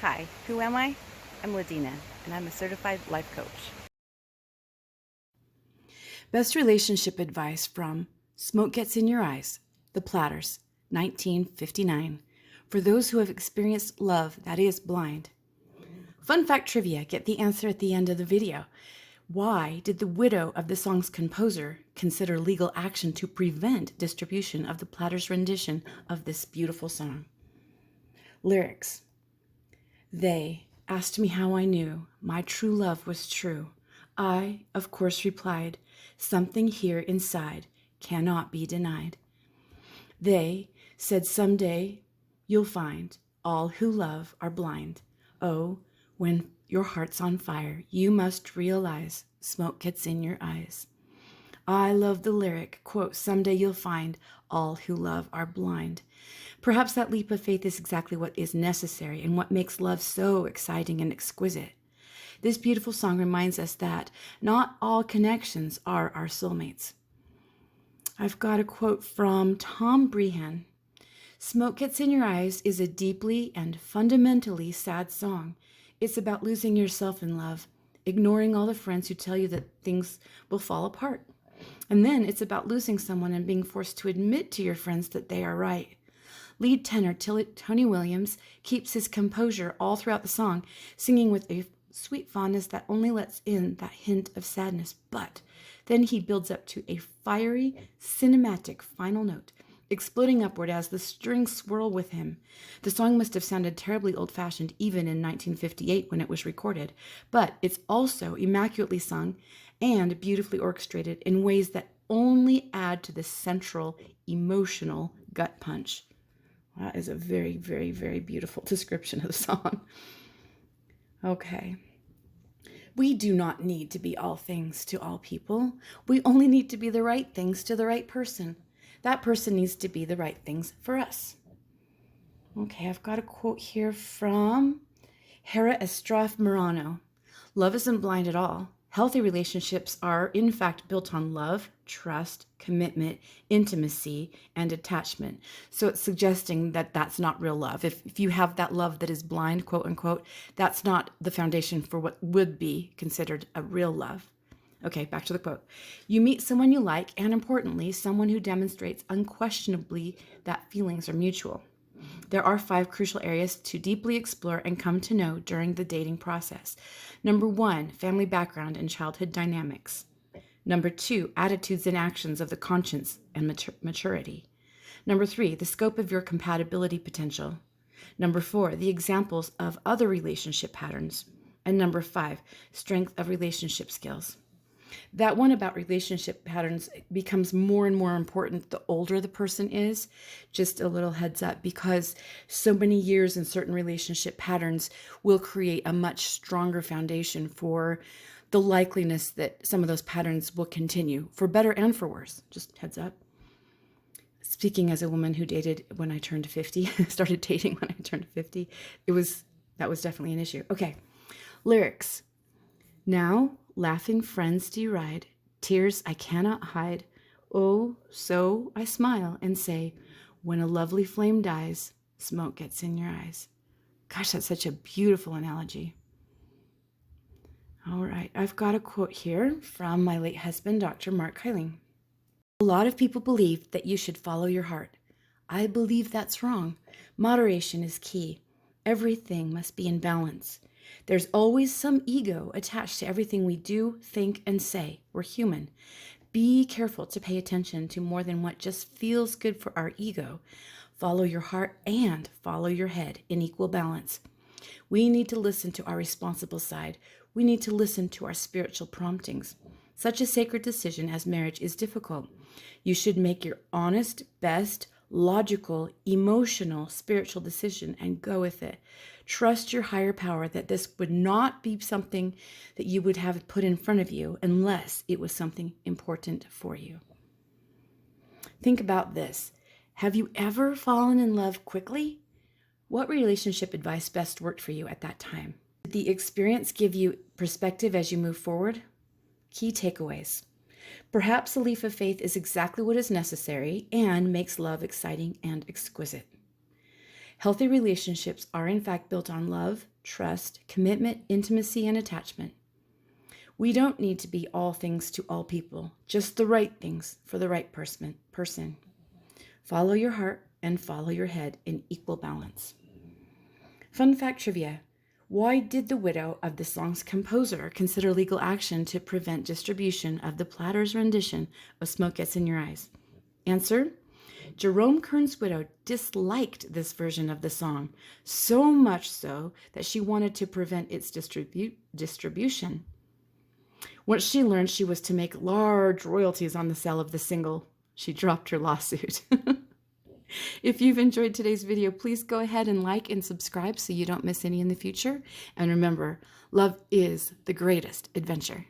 Hi, who am I? I'm Ladina, and I'm a certified life coach. Best relationship advice from Smoke Gets in Your Eyes, The Platters, 1959. For those who have experienced love that is blind. Fun fact trivia, get the answer at the end of the video. Why did the widow of the song's composer consider legal action to prevent distribution of the Platters' rendition of this beautiful song? Lyrics. They asked me how I knew my true love was true. I, of course, replied, something here inside cannot be denied. They said someday you'll find all who love are blind. Oh, when your heart's on fire, you must realize smoke gets in your eyes. I love the lyric, quote, someday you'll find all who love are blind. Perhaps that leap of faith is exactly what is necessary and what makes love so exciting and exquisite. This beautiful song reminds us that not all connections are our soulmates. I've got a quote from Tom Brehan. Smoke Gets in Your Eyes is a deeply and fundamentally sad song. It's about losing yourself in love, ignoring all the friends who tell you that things will fall apart. And then it's about losing someone and being forced to admit to your friends that they are right. Lead tenor Tony Williams keeps his composure all throughout the song, singing with a sweet fondness that only lets in that hint of sadness. But then he builds up to a fiery, cinematic final note, exploding upward as the strings swirl with him. The song must have sounded terribly old-fashioned even in 1958 when it was recorded, but it's also immaculately sung and beautifully orchestrated in ways that only add to the central emotional gut punch. That is a very, very, very beautiful description of the song. Okay. We do not need to be all things to all people. We only need to be the right things to the right person. That person needs to be the right things for us. Okay, I've got a quote here from Hera Estraf Morano. Love isn't blind at all. Healthy relationships are, in fact, built on love, trust, commitment, intimacy, and attachment. So it's suggesting that that's not real love. If you have that love that is blind, quote unquote, that's not the foundation for what would be considered a real love. Okay, back to the quote. You meet someone you like, and importantly, someone who demonstrates unquestionably that feelings are mutual. There are 5 crucial areas to deeply explore and come to know during the dating process. Number 1, family background and childhood dynamics. Number 2, attitudes and actions of the conscience and maturity. Number 3, the scope of your compatibility potential. Number 4, the examples of other relationship patterns. And number 5, strength of relationship skills. That one about relationship patterns becomes more and more important the older the person is. Just a little heads up, because so many years in certain relationship patterns will create a much stronger foundation for the likeliness that some of those patterns will continue, for better and for worse. Just heads up. Speaking as a woman who dated when I turned 50, started dating when I turned 50, that was definitely an issue. Okay, lyrics. Now, laughing friends deride, tears I cannot hide. Oh, so I smile and say, when a lovely flame dies, smoke gets in your eyes. Gosh, that's such a beautiful analogy. All right, I've got a quote here from my late husband, Dr. Mark Heiling. A lot of people believe that you should follow your heart. I believe that's wrong. Moderation is key. Everything must be in balance. There's always some ego attached to everything we do, think, and say. We're human. Be careful to pay attention to more than what just feels good for our ego. Follow your heart and follow your head in equal balance. We need to listen to our responsible side. We need to listen to our spiritual promptings. Such a sacred decision as marriage is difficult. You should make your honest, best, logical, emotional, spiritual decision and go with it. Trust your higher power that this would not be something that you would have put in front of you unless it was something important for you. Think about this. Have you ever fallen in love quickly? What relationship advice best worked for you at that time? Did the experience give you perspective as you move forward? Key takeaways. Perhaps a leap of faith is exactly what is necessary and makes love exciting and exquisite. Healthy relationships are in fact built on love, trust, commitment, intimacy, and attachment. We don't need to be all things to all people, just the right things for the right person. Follow your heart and follow your head in equal balance. Fun fact trivia. Why did the widow of the song's composer consider legal action to prevent distribution of the Platters' rendition of Smoke Gets in Your Eyes? Answer. Jerome Kern's widow disliked this version of the song, so much so that she wanted to prevent its distribution. Once she learned she was to make large royalties on the sale of the single, she dropped her lawsuit. If you've enjoyed today's video, please go ahead and like and subscribe so you don't miss any in the future. And remember, love is the greatest adventure.